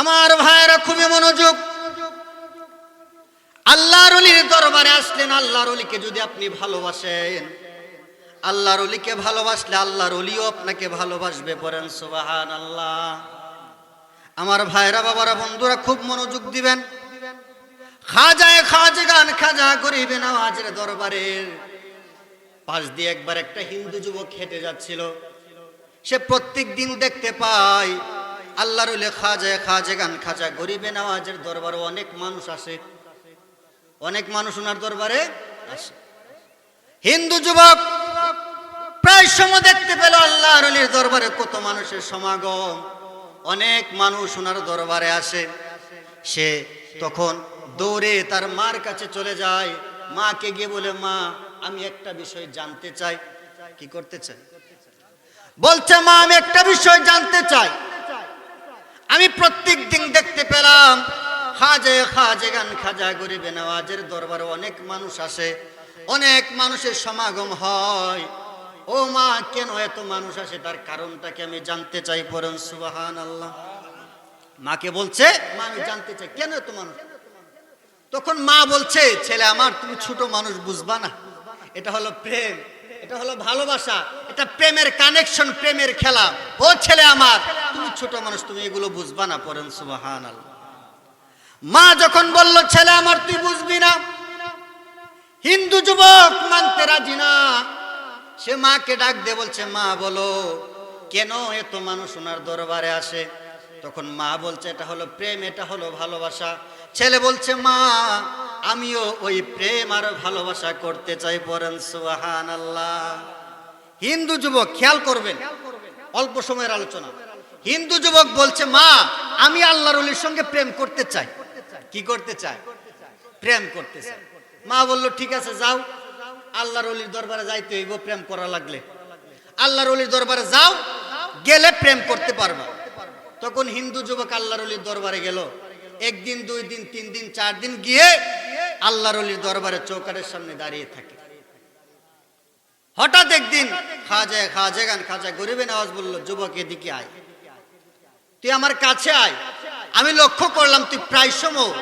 আমার ভাইরা খুবই মনোযোগ। আল্লাহর ওলির দরবারে আসলেন। আল্লাহর ওলিকে যদি আপনি ভালোবাসেন, আল্লাহর ওলিকে ভালোবাসলে আল্লাহর ওলিও আপনাকে ভালোবাসবে। পড়েন সুবহানাল্লাহ। আমার ভাইরা, বাবারা, বন্ধুরা খুব মনোযোগ দিবেন। খাজায়ে খাজগান খাজা গরিবে নওয়াজের দরবারের পাশ দিয়ে একবার একটা হিন্দু যুবক হেঁটে যাচ্ছিল। সে প্রত্যেক দিন দেখতে পায় আল্লাহর ওলি খাজায়ে খাজগান খাজা গরিবে নওয়াজের দরবারে অনেক মানুষ আসে, অনেক মানুষ ওনার দরবারে আসে। হিন্দু যুবক প্রায় সময় দেখতে পেল আল্লাহর ওলির দরবারে কত মানুষের সমাগম, অনেক মানুষ ওনার দরবারে আসে। সে তখন দৌড়ে তার মার কাছে চলে যায়। মাকে গিয়ে বলে, মা, আমি একটা বিষয় জানতে চাই। কি করতে চাই? বলছে, মা, আমি একটা বিষয় জানতে চাই। আমি প্রত্যেক দিন দেখতে পেলাম খাজায়ে খাজগান খাজা গরিবে নওয়াজের দরবারে অনেক মানুষ আসে, অনেক মানুষের সমাগম হয়। ও মা, কেন এত মানুষ আসে, তার কারণটা কি আমি জানতে চাই। পড়েন সুবহানাল্লাহ। মাকে বলছে, মা, আমি জানতে চাই কেন এত মানুষ। তখন মা বলছে, ছেলে আমার, তুমি ছোট মানুষ, বুঝবা না। এটা হলো প্রেম, এটা হলো ভালোবাসা, এটা প্রেমের কানেকশন, প্রেমের খেলা। ও ছেলে আমার, তুমি ছোট মানুষ, তুমি এগুলো বুঝবা না। পড়েন সুবহানাল্লাহ। মা যখন বলল, ছেলে আমার, তুই বুঝবি না, হিন্দু যুবক মানতে রাজি না। সে মাকে ডাক দিয়ে বলছে, মা বলো, কেন এত মানুষ ওনার দরবারে আসে। তখন মা বলছে, এটা হলো প্রেম, এটা হলো ভালোবাসা। ছেলে বলছে, মা, আমিও ওই প্রেম আর ভালোবাসা করতে চাই। পড়েন সুবহানাল্লাহ। হিন্দু যুবক, খেয়াল করবেন, অল্প সময়ের আলোচনা। হিন্দু যুবক বলছে, মা, আমি আল্লাহর ওলির সঙ্গে প্রেম করতে চাই। কি করতে চাই? প্রেম করতে চাই। মা বলল, ঠিক আছে, যাও, আল্লাহর ওলির দরবারে যাইতে হইব প্রেম করা লাগলে। আল্লাহর ওলির দরবারে যাও, গেলে প্রেম করতে পারবা। তখন হিন্দু যুবক আল্লাহর ওলির দরবারে গেল। একদিন, 2 দিন, 3 দিন, 4 দিন গিয়ে আল্লাহর ওলির দরবারে চৌকাঠের সামনে দাঁড়িয়ে থাকে। হঠাৎ একদিন খাজায়ে খাজগান খাজা গরিবে নওয়াজ বলল, যুবক, এদিকে আয়, তুই আমার কাছে আয়। আমি লক্ষ্য করলাম তুই প্রায় সময়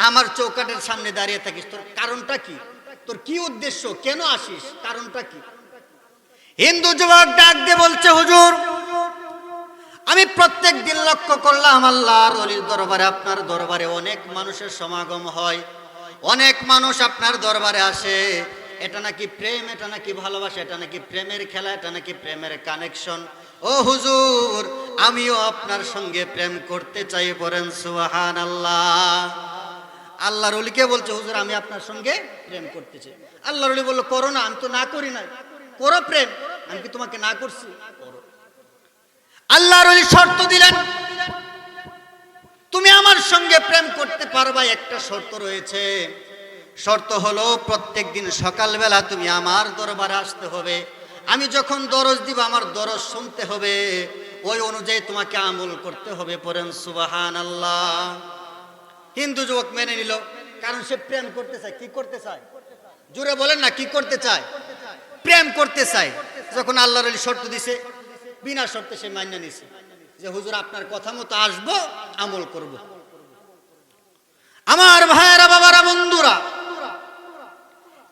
আমার চৌকাঠের সামনে দাঁড়িয়ে থাকিস। তোর কারণটা কি? তোর কি উদ্দেশ্য? কেন আসিস? কারণটা কি? হিন্দু যুবক ডাক দিয়ে বলছে, হুজুর, আমি প্রত্যেক দিন লক্ষ্য করলাম আল্লাহর ওলির দরবারে, আপনার দরবারে অনেক মানুষের সমাগম হয়, অনেক মানুষ আপনার দরবারে আসে। এটা নাকি প্রেম, এটা নাকি ভালোবাসা, এটা নাকি প্রেমের খেলা, এটা নাকি প্রেমের কানেকশন। ও হুজুর, আমিও আপনার সঙ্গে প্রেম করতে চাই। পড়েন সুবহানাল্লাহ। আল্লাহর ওলিকে বলছে, হুজুর, আমি আপনার সঙ্গে প্রেম করতে চাই। আল্লাহর ওলি বলল, করো না, আমি তো না করি নাই, করো প্রেম, আমি কি তোমাকে না করছি? করো। আল্লাহর ওলি শর্ত দিলেন, তুমি আমার সঙ্গে প্রেম করতে পারবা, একটা শর্ত রয়েছে। শর্ত হলো, প্রত্যেক দিন সকালবেলা তুমি আমার দরবারে আসতে হবে। আমি যখন দরজ দিব, আমার দরজ শুনতে হবে, ওই অনুযায়ী তোমাকে আমল করতে হবে। পড়েন সুবহানাল্লাহ। হিন্দু যুবক মেনে নিল, কারণ সে প্রেম করতে চায়। কি করতে চায়? জোরে বলেন না, কি করতে চায়? প্রেম করতে চায়। যখন আল্লাহর ওলি শর্ত দিছে, বিনা শর্তে সে মান্য নিছে যে, হুজুর, আপনার কথা মতো আসবো, আমল করব। আমার ভাইয়েরা, বাবারা, বন্ধুরা,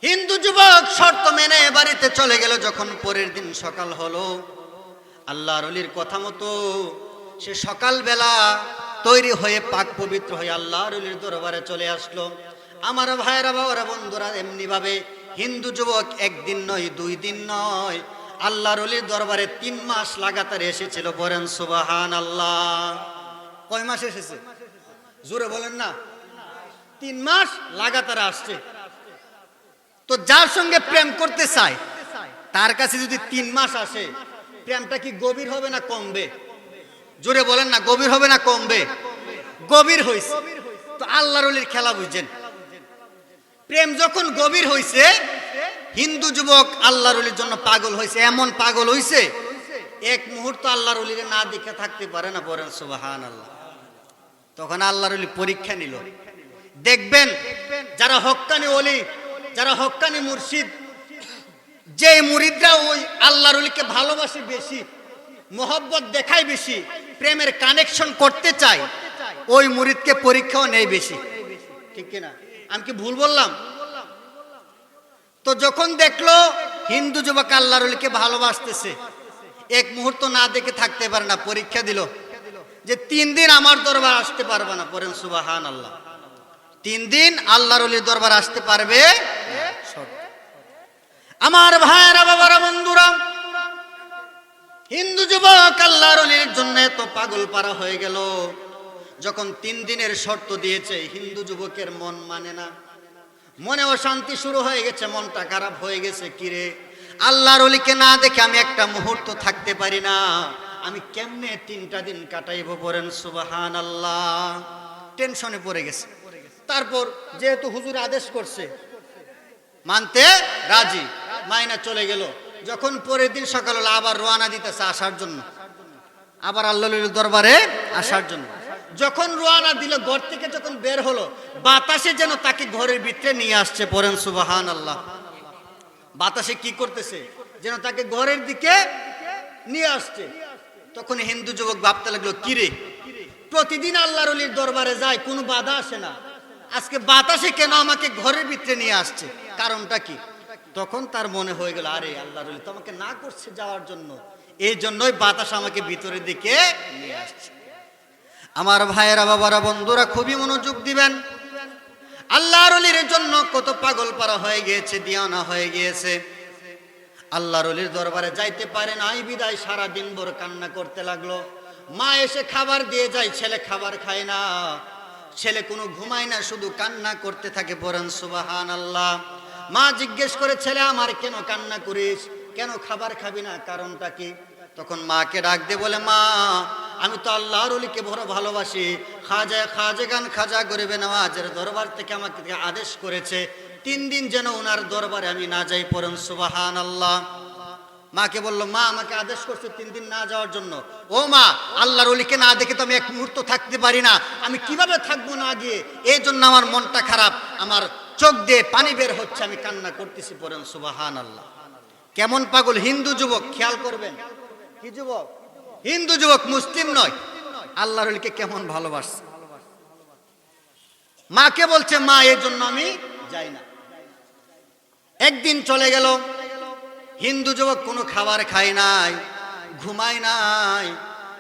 হিন্দু যুবক শর্ত মেনে বাড়িতে চলে গেল। যখন পরের দিন সকাল হলো, আল্লাহর ওলির কথা মতো সে সকালবেলা তৈরি হয়ে পাক পবিত্র হয়ে আল্লাহর ওলির দরবারে চলে আসলো। আমার ভাইয়েরা, বাবারা, বন্ধুরা, এমনি ভাবে হিন্দু যুবক একদিন নয়, 2 দিন নয়, আল্লাহর ওলির দরবারে 3 মাস লাগাতার এসেছিল। বলেন সুবহানাল্লাহ। কয় মাস এসেছে? জোরে বলেন না। 3 মাস লাগাতার আসছে। তো যার সঙ্গে প্রেম করতে চায়, তার কাছে যদি 3 মাস আসে, প্রেমটা কি গভীর হবে না কমবে? জোরে বলেন না, গভীর হবে না কমবে? গভীর হইছে। তো আল্লাহর ওলির খেলা বুঝছেন। প্রেম যখন গভীর হইছে, হিন্দু যুবক আল্লাহর ওলির জন্য পাগল হইছে। এমন পাগল হইছে, এক মুহূর্ত আল্লাহর ওলিরে না দেখে থাকতে পারে না। পড়েন সুবহানাল্লাহ। তখন আল্লাহর ওলি পরীক্ষা নিল। দেখবেন, যারা হক্কানি ওলি, যারা হক্কানি মুর্শিদ, যে মুরিদরা ওই আল্লাহর ওলিকে ভালোবাসে বেশি, মোহব্বত দেখায় বেশি, প্রেমের কানেকশন করতে চায়, ওই মুরিদকে পরীক্ষাও নেই বেশি, ঠিক কিনা? আমি কি ভুল বললাম? তো যখন দেখলো হিন্দু যুবক আল্লাহর ওলিকে ভালোবাসতেছে, এক মুহূর্ত না দেখে থাকতে পারে না, পরীক্ষা দিল যে 3 দিন আমার দরবার আসতে পারবে না। পড়েন সুবহানাল্লাহ। 3 দিন আল্লাহর ওলির দরবার আসতে পারবে? আমার ভাইয়েরা, বাবারা, বন্ধুরা, হিন্দু যুবক আল্লাহর ওলির জন্য এত পাগল পারা হয়ে গেল। যখন 3 দিনের শর্ত দিয়েছে, হিন্দু যুবকের মন মানে না, মনে অশান্তি শুরু হয়ে গেছে, মনটা খারাপ হয়ে গেছে। কিরে, আল্লাহর ওলিকে না দেখে আমি একটা মুহূর্ত থাকতে পারি না, আমি কেমনে 3টা দিন কাটাইবো? পড়েন সুবহানাল্লাহ। টেনশনে পড়ে গেছে। তারপর যেহেতু হুজুর আদেশ করছে, মানতে রাজি, মাইনা চলে গেল। যখন পরের দিন সকাল হলো, আবার রওনা দিতেছে আসার জন্য, আবার আল্লাহর দরবারে আসার জন্য। যখন রওনা দিল, ঘর থেকে যখন বের হলো, বাতাসে যেন তাকে ঘরের ভিতরে নিয়ে আসছে। পড়েন সুবহানাল্লাহ। বাতাসে কি করতেছে? যেন তাকে ঘরের দিকে নিয়ে আসছে। তখন হিন্দু যুবক ভাবতে লাগলো, কিরে, প্রতিদিন আল্লাহর ওলির দরবারে যায়, কোনো বাধা আসে না, আজকে বাতাসে কেন আমাকে ঘরের ভিতরে নিয়ে আসছে? কারণটা কি? তখন তার মনে হয়ে গেল, আরে আল্লাহর ওলি তো আমাকে না করছে যাওয়ার জন্য, এই জন্যই বাতাস আমাকে ভিতরের দিকে নিয়ে আসছে। আমার ভাইয়েরা, বাবারা, বন্ধুরা, খুবই মনোযোগ দিবেন। আল্লাহর ওলির জন্য কত পাগল পারা হয়ে গিয়েছে, দিওয়ানা হয়ে গিয়েছে। আল্লাহর ওলির দরবারে যাইতে পারে নাই বিদায় সারা দিন ভর কান্না করতে লাগলো। মা এসে খাবার দিয়ে যায়, ছেলে খাবার খায় না, ছেলে কোনো ঘুমায় না, শুধু কান্না করতে থাকে। পড়েন সুবহানাল্লাহ। মা জিজ্ঞেস করে, ছেলে আমার কেন কান্না করিস, কেন খাবার খাবি না, কারণটা কি? তখন মাকে ডাক দিয়ে বলে, মা, আমি তো আল্লাহর ওলিকে বড় ভালোবাসি, খাজাগান খাজা গরিবে নওয়াজের দরবার থেকে আমাকে আদেশ করেছে 3 দিন যেন ওনার দরবারে আমি না যাই। পড়েন সুবহানাল্লাহ। মাকে বললো, মা আমাকে আদেশ করছে 3 দিন না যাওয়ার জন্য। ও মা, আল্লাহর ওলিকে না দেখে তো আমি এক মুহূর্ত থাকতে পারি না, আমি কিভাবে থাকবো না গিয়ে? এই জন্য আমার মনটা খারাপ, আমার চোখ দিয়ে পানি বের হচ্ছে, আমি কান্না করতেছি। পড়েন সুবহানাল্লাহ। কেমন পাগল হিন্দু যুবক, খেয়াল করবেন। কি যুবক? হিন্দু যুবক, মুসলিম নয়। আল্লাহর ওলিকে কেমন ভালোবাসছে। মাকে বলছে, মা, এর জন্য আমি যাই না। একদিন চলে গেল, হিন্দু যুবক কোনো খাবার খায় নাই, ঘুমায় নাই,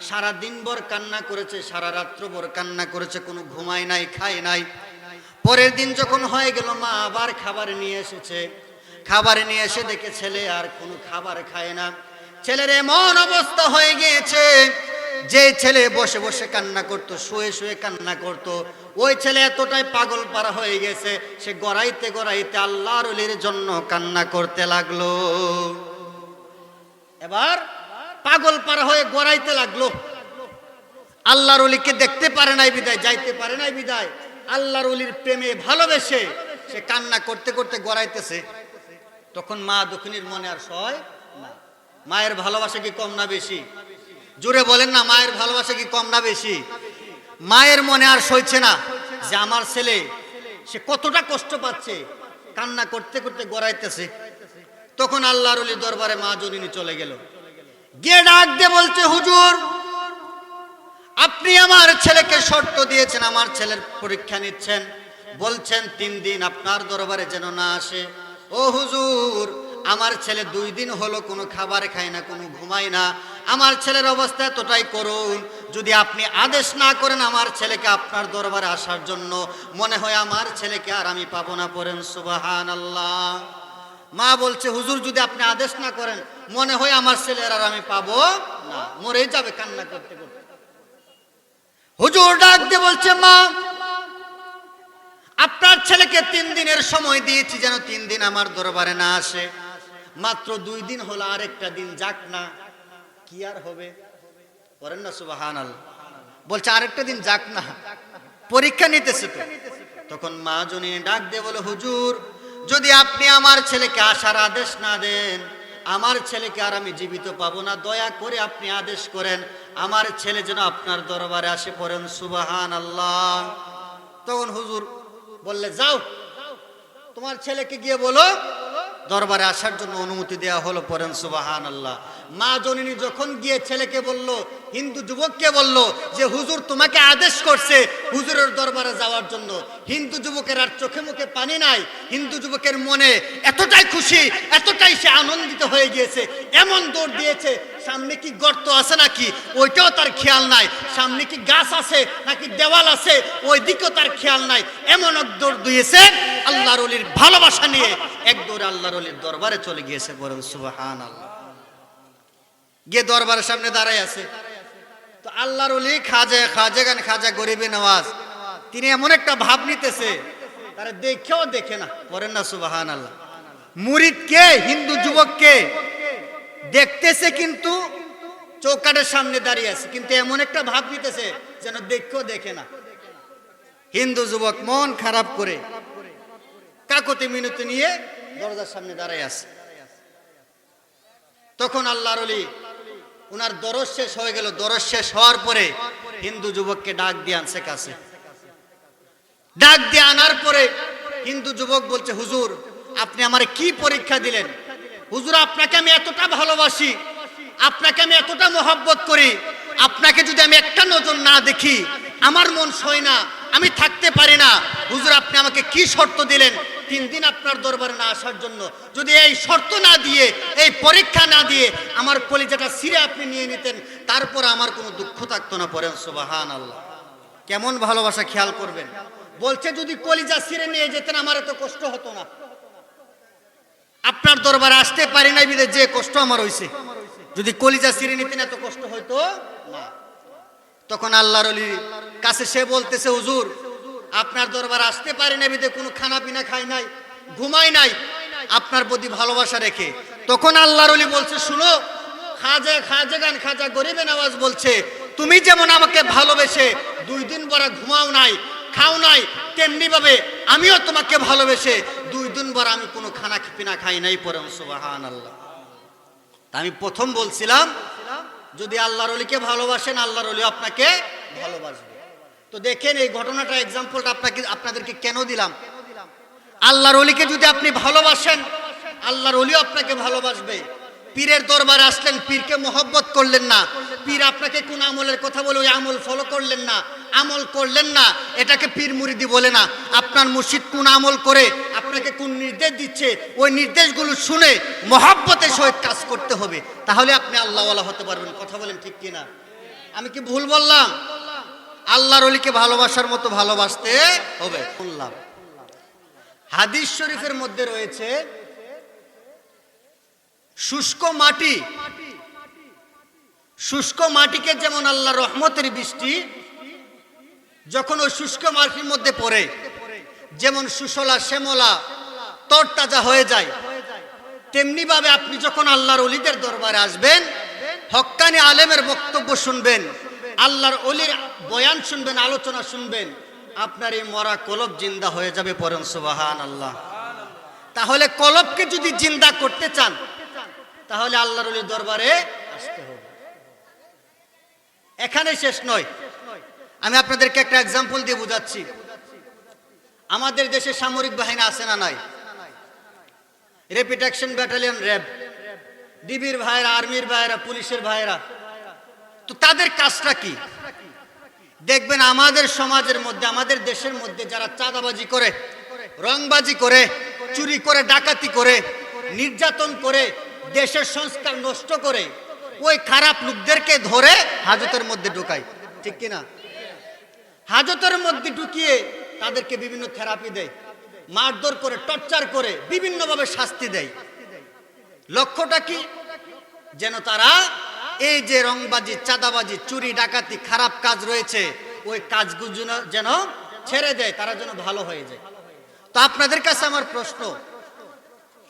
সারা দিন ভর কান্না করেছে, সারা রাত্র ভর কান্না করেছে, কোনো ঘুমায় নাই, খায় নাই। পরের দিন যখন হয়ে গেল, মা আবার খাবার নিয়ে এসেছে। খাবার নিয়ে এসে দেখে ছেলে আর কোনো খাবার খায় না। ছেলের এমন অবস্থা হয়ে গিয়েছে, যে ছেলে বসে বসে কান্না করত, শুয়ে শুয়ে কান্না করত, ওই ছেলে এতটাই পাগল পারা হয়ে গেছে, সে গড়াইতে গড়াইতে আল্লাহর ওলির জন্য কান্না করতে লাগলো। এবার পাগল পারা হয়ে গড়াইতে লাগলো। আল্লাহর ওলিকে দেখতে পারে নাই বিদায়, যাইতে পারে নাই বিদায়, আল্লাহর ওলির প্রেমে ভালোবেসে সে কান্না করতে করতে গড়াইতেছে। তখন মা দক্ষিণীর মনে আর সয় না। মায়ের ভালোবাসা কি কম না বেশি? জোরে বলেন না, মায়ের ভালোবাসা কি কম না বেশি? মায়ের মনে আর সইছে না যে আমার ছেলে সে কতটা কষ্ট পাচ্ছে, কান্না করতে করতে গড়াইতেছে। তখন আল্লাহর ওলির দরবারে মা জননী চলে গেল, গিয়ে ডাক দিয়ে বলছে, হুজুর, আপনি আমার ছেলেকে শর্ত দিয়েছেন, আমার ছেলের পরীক্ষা নিচ্ছেন, বলছেন 3 দিন আপনার দরবারে যেন না আসে। ও হুজুর, আমার ছেলে 2 দিন হলো কোনো খাবার খায় না, কোনো ঘুমায় না, আমার ছেলের অবস্থা এতটাই করুন, যদি আপনি আদেশ না করেন আমার ছেলেকে আপনার দরবারে আসার জন্য, মনে হয় আমার ছেলেকে আর আমি পাবো না। পড়েন সুবহানাল্লাহ। মা বলছে, হুজুর, যদি আপনি আদেশ না করেন, মনে হয় আমার ছেলের আর আমি পাবো না, মরে যাবে কান্না করতে করতে। হুজুর ডাক দিয়ে বলছে, মা, আপনার ছেলেকে 3 দিনের সময় দিয়েছি, যেন 3 দিন আমার দরবারে না আসে, মাত্র 2 দিন হলো, আরেকটা দিন যাক না, কি আর হবে? করেন না সুবহানাল্লাহ। বলছে আরেকটা দিন যাক না, পরীক্ষা নিতেছে তো। তখন মা জননী ডাক দিয়ে বলে, হুজুর, যদি আপনি আমার ছেলেকে আসার আদেশ না দেন, আমার ছেলেকে আর আমি জীবিত পাবো না, দয়া করে আপনি আদেশ করেন আমার ছেলে যেন আপনার দরবারে আসে। পড়েন সুবহানাল্লাহ। তখন হুজুর বললে, যাও তোমার ছেলেকে গিয়ে বলো দরবারে আসার জন্য অনুমতি দেওয়া হলো, পড়েন সুবহানাল্লাহ। মা জননী যখন গিয়ে ছেলেকে বলল, হিন্দু যুবককে বলল যে হুজুর তোমাকে আদেশ করছে হুজুরের দরবারে যাওয়ার জন্য, হিন্দু যুবকের আর চোখে মুখে পানি নাই। হিন্দু যুবকের মনে এতটাই খুশি, এতটাই সে আনন্দিত হয়ে গিয়েছে, এমন দৌড় দিয়েছে, সামনে কি গর্ত আছে নাকি ওইটাও তার খেয়াল নাই, সামনে কি গাছ আছে নাকি দেওয়াল আছে ওই দিকেও তার খেয়াল নাই, এমন এক দৌড় দিয়েছে আল্লাহর ওলির ভালোবাসা নিয়ে, এক দৌড়ে আল্লাহর ওলির দরবারে চলে গিয়েছে, বলেন সুবহানাল্লাহ। গিয়ে দরবারের সামনে দাঁড়ায় আছে, তো আল্লাহর ওলি খাজা গরিবে নওয়াজ, তিনি এমন একটা ভাব নিতেছে তারা দেখেও দেখে না, পড়েন না সুবহানাল্লাহ। মুরিদকে, হিন্দু যুবককে দেখতেছে কিন্তু চৌকাঠের সামনে দাঁড়িয়ে আছে, কিন্তু এমন একটা ভাব নিতেছে যেন দেখেও দেখে না। হিন্দু যুবক মন খারাপ করে কাকতি মিনতি নিয়ে দরজার সামনে দাঁড়ায় আছে। তখন আল্লাহর ওলি উনার দরজ শেষ হয়ে গেল, দরজ শেষ হওয়ার পরে হিন্দু যুবককে ডাক দিয়ে আনছে কাছে। ডাক দিয়ে আনার পরে হিন্দু যুবক বলছে, হুজুর আপনি আমারে কি পরীক্ষা দিলেন? হুজুর আপনাকে আমি এতটা ভালোবাসি, আপনাকে আমি এতটা মহব্বত করি, আপনাকে যদি আমি একটা নজর না দেখি আমার মন সয় না, আমি থাকতে পারি না। হুজুর আপনি আমাকে কি শর্ত দিলেন 3 দিন আপনার দরবারে না আসার জন্য? যদি এই শর্ত না দিয়ে, এই পরীক্ষা না দিয়ে আমার কলিজাটা ছিঁড়ে আপনি নিয়ে নিতেন, তারপর আমার কোনো দুঃখ থাকতো না, পড়েন সুবহানাল্লাহ। কেমন ভালোবাসা, খেয়াল করবেন। বলছে যদি কলিজা ছিঁড়ে নিয়ে যেতেন আমার এত কষ্ট হতো না, আপনার দরবারে আসতে পারি নাই বিদে যে কষ্ট আমার হইছে, যদি কলিজা ছিঁড়ে নিতেন এত কষ্ট হইতো না। তখন আল্লাহর ওলির কাছে সে বলতেছে, হুজুর আপনার দরবারে আসতে পারি না বিদে কোনো খানা পিনা খাই নাই, ঘুমাই নাই, আপনার প্রতি ভালোবাসা রেখে। তখন আল্লাহর ওলি বলছে, শুনো, খাজা গরিবে নওয়াজ বলছে, তুমি যেমন আমাকে ভালোবেসে 2 দিন পরে ঘুমাও নাই, খাও নাই, তেমনি ভাবে আমিও তোমাকে ভালোবেসে 2 দিন পর আমি কোনো খানা পিনা খাই নাই, পড়েন সুবহানাল্লাহ। আমি প্রথম বলছিলাম যদি আল্লাহর ওলিকে ভালোবাসেন আল্লাহর ওলি আপনাকে ভালোবাসবে। তো দেখেন এই ঘটনাটা, এক্সাম্পলটা আপনাদেরকে কেন দিলাম। আল্লাহর ওলিকে যদি আপনি ভালোবাসেন আল্লাহর ওলিও আপনাকে ভালোবাসবে। পীরের দরবারে আসলেন, পীরকে মহব্বত করলেন না, পীর আপনাকে কোন আমলের কথা বলে ওই আমল ফলো করলেন না, আমল করলেন না, এটাকে পীর মুরিদি বলে না। আপনার মুর্শিদ কোন আমল করে আপনাকে কোন নির্দেশ দিচ্ছে ওই নির্দেশগুলো শুনে মহব্বতের সহিত কাজ করতে হবে, তাহলে আপনি আল্লাহওয়ালা হতে পারবেন। কথা বলেন ঠিক কিনা? আমি কি ভুল বললাম? আল্লাহর ওলিকে ভালোবাসার মতো ভালোবাসতে হবে। বললাম হাদিস শরীফের মধ্যে রয়েছে শুষ্ক মাটিকে যেমন আল্লাহ রহমতের বৃষ্টি যখন ওই শুষ্ক মাটির মধ্যে পড়ে যেমন সুশলা শ্যামলা তরতাজা হয়ে যায়, তেমনি ভাবে আপনি যখন আল্লাহর ওলিদের দরবারে আসবেন, হক্কানি আলেমের বক্তব্য শুনবেন, আল্লাহর ওলির বয়ান শুনবেন, আলোচনা শুনবেন, আপনার এই মরা কলব জিন্দা হয়ে যাবে, পড়েন সুবহানাল্লাহ। তাহলে কলবকে যদি জিন্দা করতে চান তাহলে আল্লাহর ওলির দরবারে আসতে হবে। এখানে শেষ নয়, আমি আপনাদেরকে একটা এক্সাম্পল দিয়ে বোঝাচ্ছি। আমাদের দেশে সামরিক বাহিনী আছে না নাই? র্যাপিড অ্যাকশন ব্যাটালিয়ন, র্যাব, ডিবির ভাইরা, আর্মির ভাইরা, পুলিশের ভাইরা, তো তাদের কাজটা কি? দেখবেন আমাদের সমাজের মধ্যে, আমাদের দেশের মধ্যে যারা চাঁদাবাজি করে, রংবাজি করে, চুরি করে, ডাকাতি করে, নির্যাতন করে, দেশের সংস্কার নষ্ট করে, ওই খারাপ লোকদেরকে ধরে হাজতের মধ্যে ঢুকায়, ঠিক কিনা? হাজতের মধ্যে ঢুকিয়ে তাদেরকে বিভিন্ন থেরাপি দেয়, মারধর করে, টর্চার করে, বিভিন্নভাবে শাস্তি দেয়। লক্ষ্যটা কি? যেন তারা এই যে রংবাজি, চাঁদাবাজি, চুরি, ডাকাতি, খারাপ কাজ রয়েছে ওই কাজগুলো যেন ছেড়ে দেয়, তারা যেন ভালো হয়ে যায়। তো আপনাদের কাছে আমার প্রশ্ন,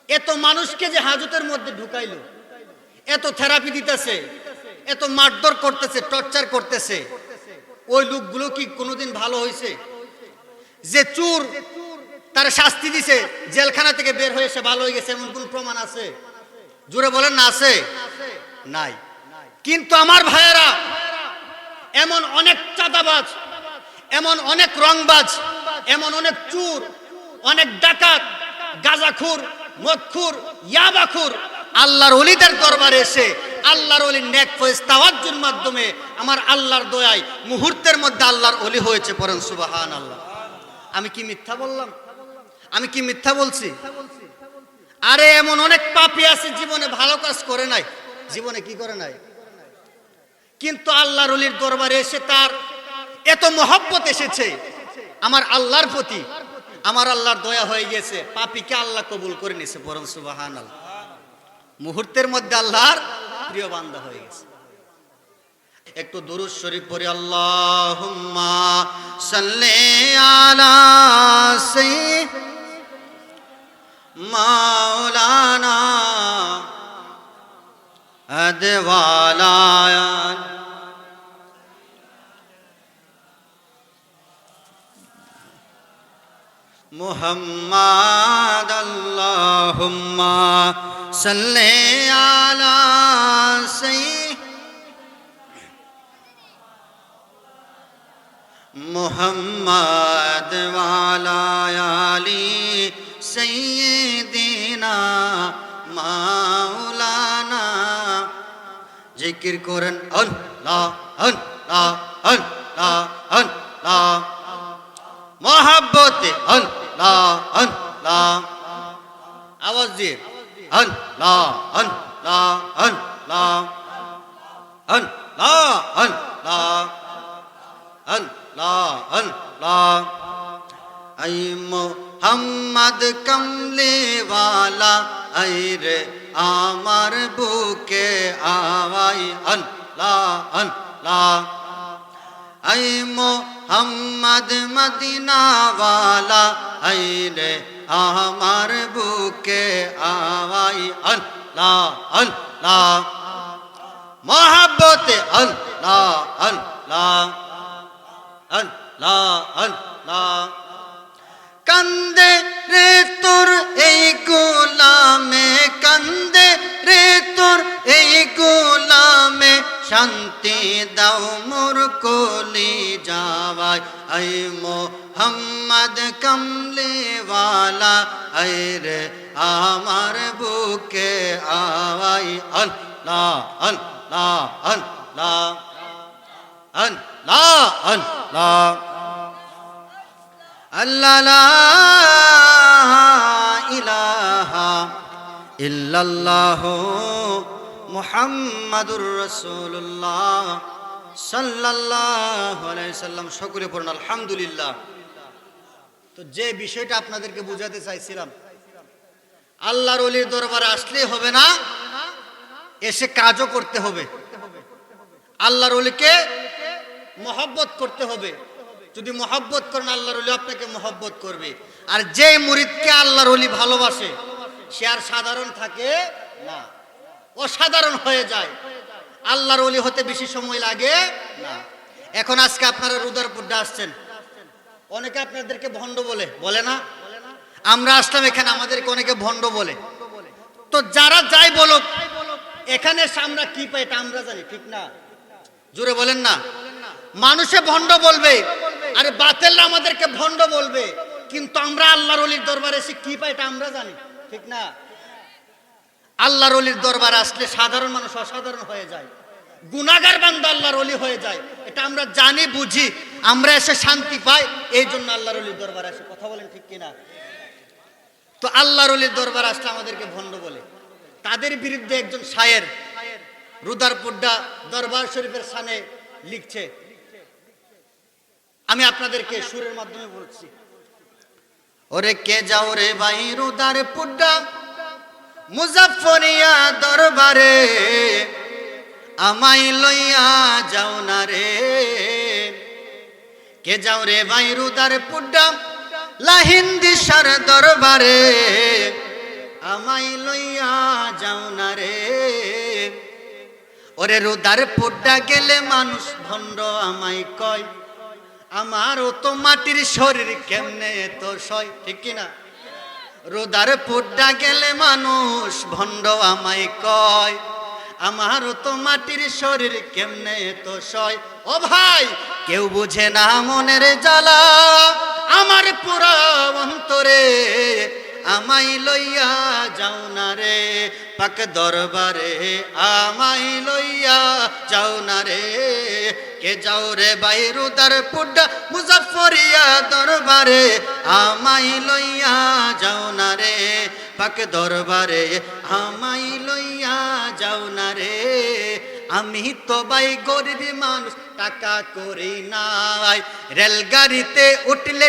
এত মানুষকে যে হাজতের মধ্যে ঢুকাইলো, এত থেরাপি দিতেছে, এত মারধর করতেছে, টর্চার করতেছে, ওই লোকগুলো কি কোনোদিন ভালো হয়েছে? যে চোর তার শাস্তি দিছে, জেলখানা থেকে বের হয়ে এসে ভালো হয়ে গেছে, এমন কোন প্রমাণ আছে? জোরে বলেন না, আছে? নাই। কিন্তু আমার ভাইয়েরা, এমন অনেক চাঁদাবাজ, এমন অনেক রংবাজ, এমন অনেক চোর, অনেক ডাকাত, গাঁজাখোর, মদখুর, ইয়াবাখুর আল্লাহর ওলিদের দরবারে এসে আল্লাহর ওলির নেক ফয়েজ তাওয়াজ্জুর মাধ্যমে আমার আল্লাহর দয়ায় মুহূর্তের মধ্যে আল্লাহর ওলি হয়েছে, পড়েন সুবহানাল্লাহ। আমি কি মিথ্যা বললাম? আমি কি মিথ্যা বলছি? আরে এমন অনেক পাপী আছে জীবনে ভালো কাজ করে নাই, জীবনে কি করে নাই, কিন্তু আল্লাহর ওলির দরবারে এসে তার এত মহব্বত এসেছে আমার আল্লাহর প্রতি, আমার আল্লাহর দয়া হয়ে গেছে, পাপীকে আল্লাহ কবুল করে নিয়েছে, পড়েন সুবহানাল্লাহ। মুহূর্তের মধ্যে আল্লাহর প্রিয় বান্দা হয়ে গেছে। একটু দুরূদ শরীফ পড়ি, আল্লাহুম্মা সাল্লি আলা সাইয়্যিদিনা মাওলানা আদওয়ালা মুহাম্মাদ, আল্লাহুম্মা সাল্লি আলা সাইয়্যিদিনা মুহাম্মাদ ওয়ালা আলি সাইয়্যিদিনা মাওলানা। জিকির করেন আল্লাহ আল্লাহ আল্লাহ আল্লাহ, মহব্বতে আল্লাহ আল্লাহ, আওয়াজ দিয়ে আল্লাহ আল্লাহ আল্লাহ আল্লাহ আল্লাহ আল্লাহ আল্লাহ। আই মোহাম্মদ কমলি ওয়ালা, আই রে আমার বুকে আওয়াই আল্লাহ আল্লাহ। আই মোহাম্মদ মদিনা ওয়ালা, আই রে আমার বুকে আওয়াই আল্লাহ আল্লাহ, মহব্বতে আল্লাহ আল্লাহ আল্লাহ আল্লাহ। কান্দে রে তোর এই গোলামে, কান্দে রে তোর এই গোলামে, শান্তি দাও মোর কলি যাওয়াই। আই মোহাম্মদ কমলি ওয়ালা, আই রে আমার বুকে আওয়াই আল্লাহ আল্লাহ আল্লাহ আল্লাহ আল্লাহ। আল্লাহ লা ইলাহা ইল্লাল্লাহু মুহাম্মাদুর রাসূলুল্লাহ সাল্লাল্লাহু আলাইহি সাল্লাম। সকলে পড়ুন আলহামদুলিল্লাহ। তো যে বিষয়টা আপনাদেরকে বুঝাতে চাইছিলাম, আল্লাহর ওলির দরবারে আসলেই হবে না, এসে কাজও করতে হবে। আল্লাহর ওলিকে মহব্বত করতে হবে। যদি মহব্বত করেন আল্লাহর ওলি আপনাকে মহব্বত করবে। আর যে মুরিদকে আল্লাহর ওলি ভালোবাসে সে আর সাধারণ থাকে না, অসাধারণ হয়ে যায়। আল্লাহর ওলি হতে বেশি সময় লাগে না। এখন আজকে আপনারা রুদারপুরে আসছেন, অনেকে আপনাদেরকে ভণ্ড বলে, বলে না? আমরা আসলাম এখানে, আমাদেরকে অনেকে ভণ্ড বলে। তো যারা যাই বলুক, এখানে আমরা কি পাই এটা আমরা জানি, ঠিক না? জোরে বলেন না। মানুষে ভণ্ড বলবে, আরে বাতিলরা আমাদেরকে ভণ্ড বলবে, কিন্তু আমরা আল্লাহর ওলির দরবারে এসে কি পাই এটা আমরা জানি, ঠিক না? আল্লাহর ওলির দরবারে আসলে সাধারণ মানুষ অসাধারণ হয়ে যায়, গুনাহগার বান্দা আল্লাহর ওলি হয়ে যায়। এটা আমরা জানি, বুঝি, আমরা এসে শান্তি পাই, এই জন্য আল্লাহর ওলির দরবারে আসে। কথা বলেন ঠিক কিনা? তো আল্লাহর ওলির দরবারে আসলে আমাদেরকে ভণ্ড বলে। তাদের বিরুদ্ধে একজন শায়ের রুদারপুড্ডা দরবার শরীফের সামনে লিখছে, আমি আপনাদেরকে সুরের মাধ্যমে বলছি। ওরে কে যাও রে ভাই রুদারপুড্ডা মুজাফফরিয়া দরবারে, আমায় লইয়া যাও না রে। কে যাও রে ভাই রুদারপুড্ডা লাহিন্দিসার দরবারে, আমায় লইয়া যাও না রে। ওরে রুদারপুড্ডা গেলে মানুষ ভণ্ড আমায় কয়, আমারও তো মাটির শরীর কেমনে তো সয়, ঠিক কিনা? রুদারপুড্ডা গেলে মানুষ ভণ্ড আমায় কয়, আমারও তো মাটির শরীর কেমনে তো সয়। ও ভাই, কেউ বুঝে না মনের জ্বালা আমার পুরা অন্তরে, আমাই লইয়া যাও না রে পাক দরবারে আমাই লইয়া যাও না রে কে যাও রে বাইরুদার পুড্ডা মুজাফফরিয়া দরবারে আমাই লইয়া যাও না রে পাক দরবারে আমাই লইয়া যাও না রে আমি তো ভাই গরিব মানুষ টাকা করি নাই রেলগাড়িতে উঠলে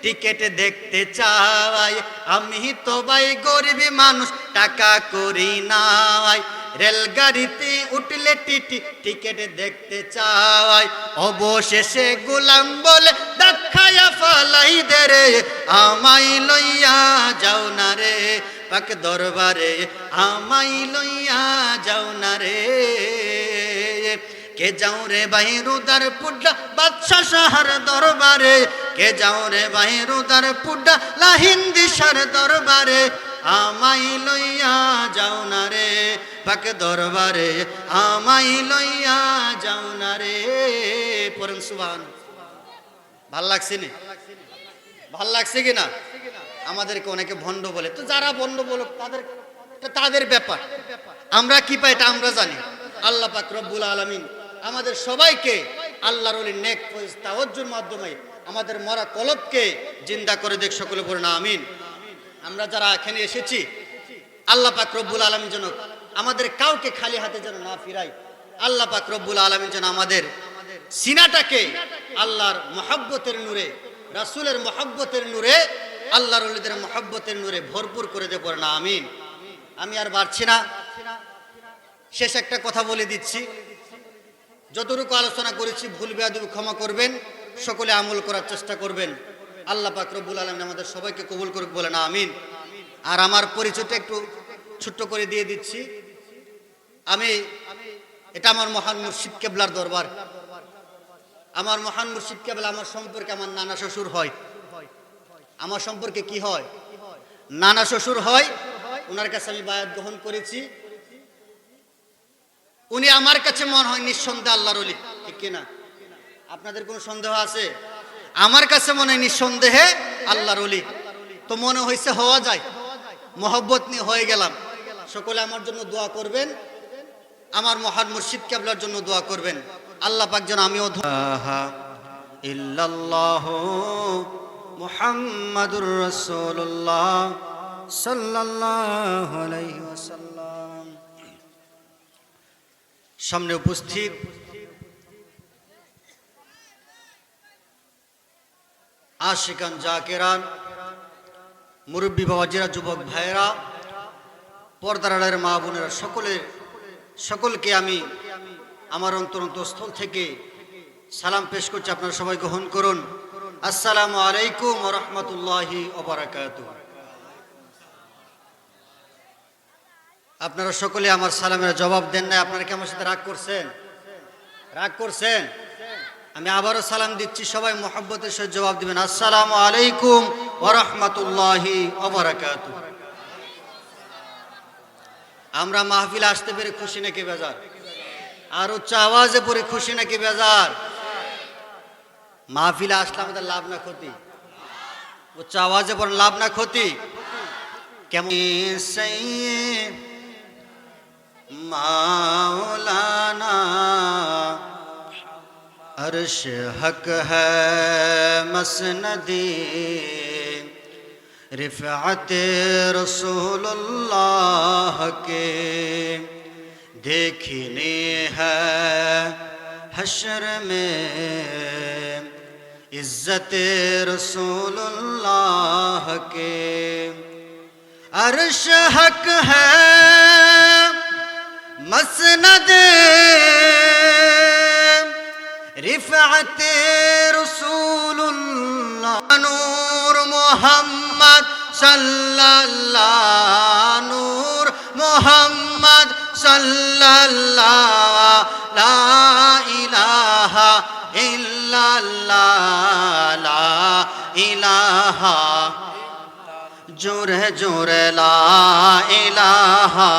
টিকিট দেখতে চাই আমি তো ভাই গরিব মানুষ টাকা করি নাই রেলগাড়িতে উঠলে টিকিট দেখতে চাই অবশেষে গোলাম বলে দেখায়া ফালাই দে রে আমাই লইয়া যাও না রে পাক দরবারে আমাই লইয়া যাও না রে কে যাও রে বাইরুদার পুড্ডা বাদশা শাহর দরবারে কে যাও রে বাইরুদার পুড্ডা লাহিন্দিশার দরবারে আমাই লইয়া যাও না রে পাক দরবারে আমাই লইয়া যাও না রে পড়েন সুবহানাল্লাহ। ভাল লাগছে নি? ভাল লাগছে কিনা? আমাদেরকে অনেকে ভণ্ড বলে, তো যারা ভণ্ড বলে তাদের ব্যাপার, আমরা কি পাই এটা আমরা জানি। আল্লাহ পাক রব্বুল আলামিন আমাদের সবাইকে আল্লাহর ওলির নেক ফয়েজ তাওয়াজ্জুর মাধ্যমে আমাদের মরা কলবকে জিন্দা করে দেখ, সকলে বলেন আমিন। আমরা যারা এখানে এসেছি আল্লাহ পাক রব্বুল আলামিন যেন আমাদের কাউকে খালি হাতে যেন না ফিরাই। আল্লাহ পাক রব্বুল আলামিন যেন আমাদের সিনাটাকে আল্লাহর মহব্বতের নূরে, রাসূলের মহব্বতের নূরে, আল্লাহর ওলিদের মহব্বতের নূরে ভরপুর করে দে, পড়েন আমিন। আমি আর বাড়ছি না, শেষ একটা কথা বলে দিচ্ছি। যতটুকু আলোচনা করেছি ভুল বেয়াদবি ক্ষমা করবেন, সকলে আমল করার চেষ্টা করবেন। আল্লাহ পাক রব্বুল আলামিন আমাদের সবাইকে কবুল করুক, বলেন আমিন। আর আমার পরিচয়টা একটু ছোট্ট করে দিয়ে দিচ্ছি। এটা আমার মহান মুর্শিদ কেবলার দরবার। আমার মহান মুর্শিদ কেবলা আমার সম্পর্কে আমার নানা শ্বশুর হয়। আমার সম্পর্কে কি হয়? নানা শ্বশুর হয়। ওনার কাছে আমি বায়াত গ্রহণ করেছি। উনি আমার কাছে মনে হয় নিঃসন্দেহে আল্লাহর ওলি, ঠিক কিনা? আপনাদের কোনো সন্দেহ আছে? আমার কাছে মনে হয় নিঃসন্দেহে আল্লাহর ওলি। তো মনে হয়েছে হওয়া যায়, মহব্বত নিয়ে হয়ে গেলাম। সকলে আমার জন্য দোয়া করবেন, আমার মহান মুর্শিদ কেবলার জন্য দোয়া করবেন। আল্লাহ পাক যেন আমিও ইল্লাল্লাহু মুহাম্মাদুর রাসূলুল্লাহ সাল্লাল্লাহু আলাইহি ওয়াসাল্লাম। সামনে উপস্থিত আশিকান জাকেরান, মুরব্বী বাবাজিরা, যুবক ভাইয়েরা, পর্দার আড়ালের মা বোনেরা, সকলকে আমি আমার অন্তরস্থল থেকে সালাম পেশ করছি। আপনারা সবাই গ্রহণ করুন। আসসালামু আলাইকুম ওয়া রাহমাতুল্লাহি ওয়া বারাকাতুহু। আপনারা সকলে আমার সালামের জবাব দেন না। আপনারা কি আমার সাথে রাগ করছেন? রাগ করছেন? আমি আবারও সালাম দিচ্ছি, সবাই মুহাব্বতের সাথে জবাব দিবেন। আসসালামু আলাইকুম ওয়া রাহমাতুল্লাহি ওয়া বারাকাতুহু। আমরা মাহফিলে আসতে পেরে খুশি নাকি বেজার? আর উচ্চ আওয়াজে পড়ে খুশি নাকি বেজার? মাহফিলে আসলে আমাদের লাভ না ক্ষতি? উচ্চ আওয়াজে পড়ে লাভ না ক্ষতি? কেমন মাওলানা अर्श हक है मसनदी रिफ़अत रसूलुल्लाह के देखने है हश्र में इज़्ज़त रसूलुल्लाह के। अर्श हक है मसनद रिफ़अत रसूलुल्लाह। नूर मोहम्मद सल्लल्लाहु, नूर मोहम्मद सल्लल्लाहु, ला इलाहा इल्लल्लाह, ला इलाहा, जोरे जोरे ला इलाहा।